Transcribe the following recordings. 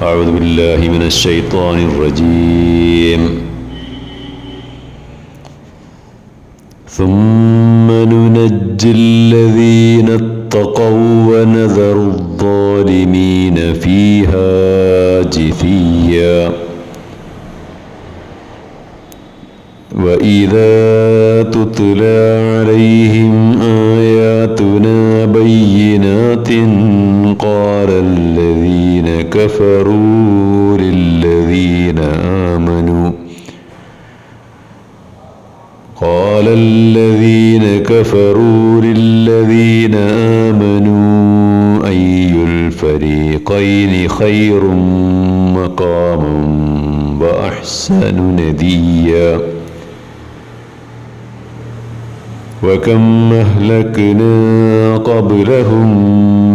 أعوذ بالله من الشيطان الرجيم ثم ننجي الذين اتقوا ونذر الظالمين فيها جثيا وإذا تتلى عليهم آياتنا بينات قال الذين كفروا للذين آمنوا أي الفريقين خير مقاما وأحسن نديا وكم أهلكنا قبلهم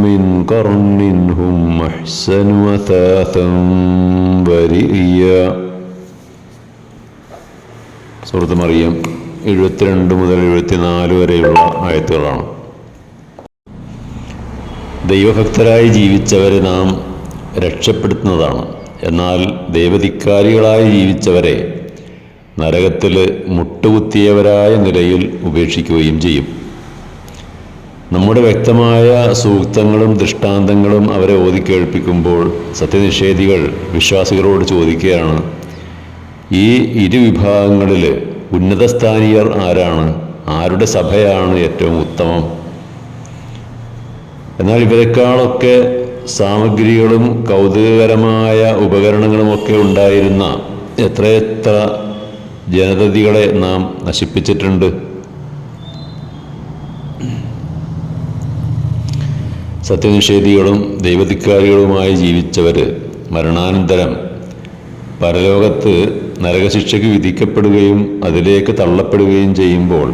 من قرن هم أحسن أثاثا ورئيا. സൂറത്ത് മറിയം 72 മുതൽ 74 വരെയുള്ള ആയത്തുകളാണ്. ദൈവഭക്തരായി ജീവിച്ചവരെ നാം രക്ഷപ്പെടുത്തുന്നതാണ്. എന്നാൽ ദൈവധിക്കാരികളായി ജീവിച്ചവരെ നരകത്തിൽ മുട്ടുകുത്തിയവരായ നിലയിൽ ഉപേക്ഷിക്കുകയും ചെയ്യും. നമ്മുടെ വ്യക്തമായ സൂക്തങ്ങളും ദൃഷ്ടാന്തങ്ങളും അവരെ ഓതിക്കേൾപ്പിക്കുമ്പോൾ സത്യനിഷേധികൾ വിശ്വാസികളോട് ചോദിക്കുകയാണ്, ഈ ഇരുവിഭാഗങ്ങളിൽ ഉന്നതസ്ഥാനീയർ ആരാണ്? ആരുടെ സഭയാണ് ഏറ്റവും ഉത്തമം? എന്നാൽ ഇവരെക്കാളൊക്കെ സാമഗ്രികളും കൗതുകകരമായ ഉപകരണങ്ങളുമൊക്കെ ഉണ്ടായിരുന്ന എത്രയെത്ര ജനതതികളെ നാം നശിപ്പിച്ചിട്ടുണ്ട്. സത്യനിഷേധികളും ദൈവധിക്കാരികളുമായി ജീവിച്ചവർ മരണാനന്തരം പരലോകത്ത് നരകശിക്ഷയ്ക്ക് വിധിക്കപ്പെടുകയും അതിലേക്ക് തള്ളപ്പെടുകയും ചെയ്യുമ്പോൾ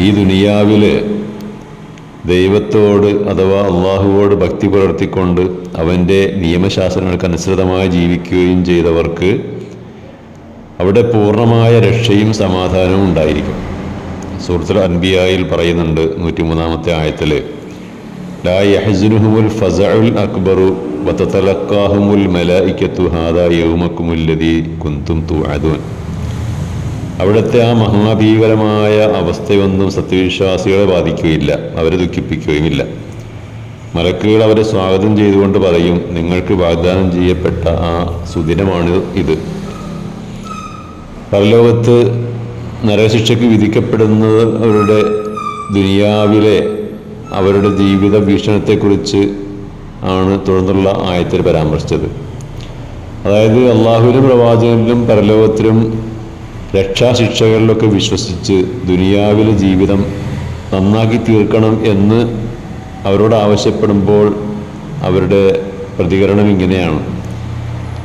ഈ ദുനിയാവിൽ ദൈവത്തോട് അഥവാ അള്ളാഹുവോട് ഭക്തി പുലർത്തിക്കൊണ്ട് അവൻ്റെ നിയമശാസ്ത്രങ്ങൾക്കനുസൃതമായി ജീവിക്കുകയും ചെയ്തവർക്ക് അവിടെ പൂർണ്ണമായ രക്ഷയും സമാധാനവും ഉണ്ടായിരിക്കും. സൂറത്തുൽ അൻബിയായിൽ പറയുന്നുണ്ട് 103-ാമത്തെ ആയത്തിൽ, ലാ യഹ്സുനുഹുമുൽ ഫസഉൽ അക്ബറു വതതലഖാഹുമുൽ മലായികത്തു ഹാദാ യൗമക്കുമുല്ലദീ കുന്തും തുഅദൂൻ. അവിടുത്തെ ആ മഹാഭീകരമായ അവസ്ഥയൊന്നും സത്യവിശ്വാസികളെ ബാധിക്കുകയില്ല, അവരെ ദുഃഖിപ്പിക്കുകയുമില്ല. മലക്കുകൾ അവരെ സ്വാഗതം ചെയ്തുകൊണ്ട് പറയും, നിങ്ങൾക്ക് വാഗ്ദാനം ചെയ്യപ്പെട്ട ആ സുദിനമാണ് ഇത്. പരലോകത്ത് നരകശിക്ഷയ്ക്ക് വിധിക്കപ്പെടുന്നത് അവരുടെ ദുനിയാവിലെ അവരുടെ ജീവിത ഭീഷണത്തെക്കുറിച്ച് ആണ് തുടർന്നുള്ള ആയത്തിൽ പരാമർശിച്ചത്. അതായത് അള്ളാഹുവിലും പ്രവാചകനിലും പരലോകത്തിലും രക്ഷാശിക്ഷകളിലൊക്കെ വിശ്വസിച്ച് ദുനിയാവിലെ ജീവിതം നന്നാക്കി തീർക്കണം എന്ന് അവരോട് ആവശ്യപ്പെടുമ്പോൾ അവരുടെ പ്രതികരണം ഇങ്ങനെയാണ്,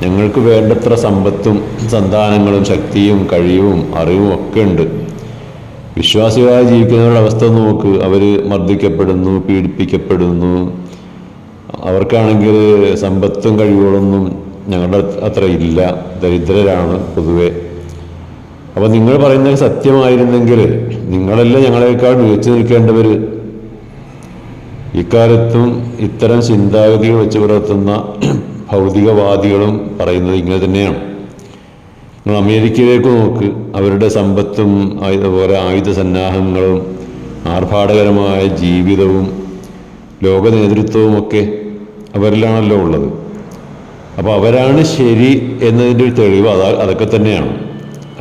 ഞങ്ങൾക്ക് വേണ്ടത്ര സമ്പത്തും സന്താനങ്ങളും ശക്തിയും കഴിവും അറിവും ഒക്കെ ഉണ്ട്. വിശ്വാസികളായി ജീവിക്കുന്നവരുടെ അവസ്ഥ നോക്ക്, അവർ മർദ്ദിക്കപ്പെടുന്നു, പീഡിപ്പിക്കപ്പെടുന്നു. അവർക്കാണെങ്കിൽ സമ്പത്തും കഴിവുകളൊന്നും ഞങ്ങളുടെ അത്ര ഇല്ല, ദരിദ്രരാണ് പൊതുവെ. അപ്പോൾ നിങ്ങൾ പറയുന്നത് സത്യമായിരുന്നെങ്കിൽ നിങ്ങളല്ലേ ഞങ്ങളെക്കാൾ മികച്ചു നിൽക്കേണ്ടവർ. ഇക്കാലത്തും ഇത്തരം ചിന്താഗതികൾ വെച്ച് പുലർത്തുന്ന ഭൗതികവാദികളും പറയുന്നത് ഇങ്ങനെ തന്നെയാണ്. നിങ്ങൾ അമേരിക്കയിലേക്ക് നോക്ക്, അവരുടെ സമ്പത്തും അതുപോലെ ആയുധ സന്നാഹങ്ങളും ആർഭാടകരമായ ജീവിതവും ലോക നേതൃത്വവുമൊക്കെ അവരിലാണല്ലോ ഉള്ളത്. അപ്പോൾ അവരാണ് ശരി എന്നതിൻ്റെ ഒരു തെളിവ് അതൊക്കെ തന്നെയാണ്.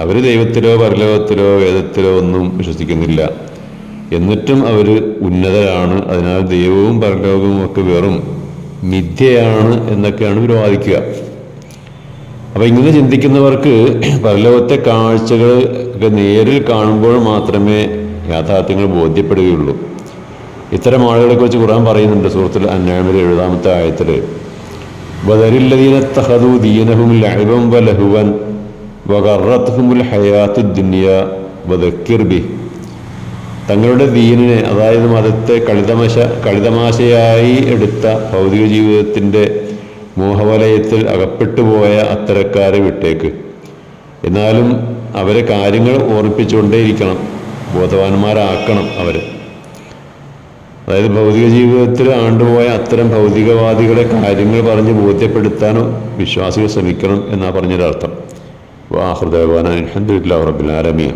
അവർ ദൈവത്തിലോ പരലോകത്തിലോ വേദത്തിലോ ഒന്നും വിശ്വസിക്കുന്നില്ല, എന്നിട്ടും അവർ ഉന്നതരാണ്. അതിനാൽ ദൈവവും പരലോകവും ഒക്കെ വെറും മിഥ്യയാണ് എന്നൊക്കെയാണ് ഇവർ വാദിക്കുക. അപ്പം ഇങ്ങനെ ചിന്തിക്കുന്നവർക്ക് പരലോകത്തെ കാഴ്ചകൾ ഒക്കെ നേരിൽ കാണുമ്പോൾ മാത്രമേ യാഥാർത്ഥ്യങ്ങൾ ബോധ്യപ്പെടുകയുള്ളൂ. ഇത്തരം ആളുകളെ കുറിച്ച് ഖുർആൻ പറയുന്നുണ്ട് സൂറത്തുൽ അൻആമിലെ 70-ാമത്തെ ആയത്തിൽ, വദരില്ലദീന തഖദൂ ദീനഹും ലഅബൻ വലഹുവൻ വഗറത്ഹുമുൽ ഹയാത്തുദ് ദുനിയ വദക്കിർ ബിഹി. തങ്ങളുടെ ദീനിനെ, അതായത് മതത്തെ കളിതമാശയായി എടുത്ത ഭൗതിക ജീവിതത്തിൻ്റെ മോഹവലയത്തിൽ അകപ്പെട്ടുപോയ അത്തരക്കാരെ വിട്ടേക്ക്. എന്നാലും അവരെ കാര്യങ്ങൾ ഓർമ്മിപ്പിച്ചുകൊണ്ടേയിരിക്കണം, ബോധവാന്മാരാക്കണം അവരെ. അതായത് ഭൗതിക ജീവിതത്തിൽ ആണ്ടുപോയ അത്തരം ഭൗതികവാദികളെ കാര്യങ്ങൾ പറഞ്ഞ് ബോധ്യപ്പെടുത്താനും വിശ്വാസികൾ ശ്രമിക്കണം എന്നാണ് പറഞ്ഞൊരർത്ഥം. വാഹൃദവാന അൽഹംദുലില്ലാഹി റബ്ബിൽ ആലമീൻ.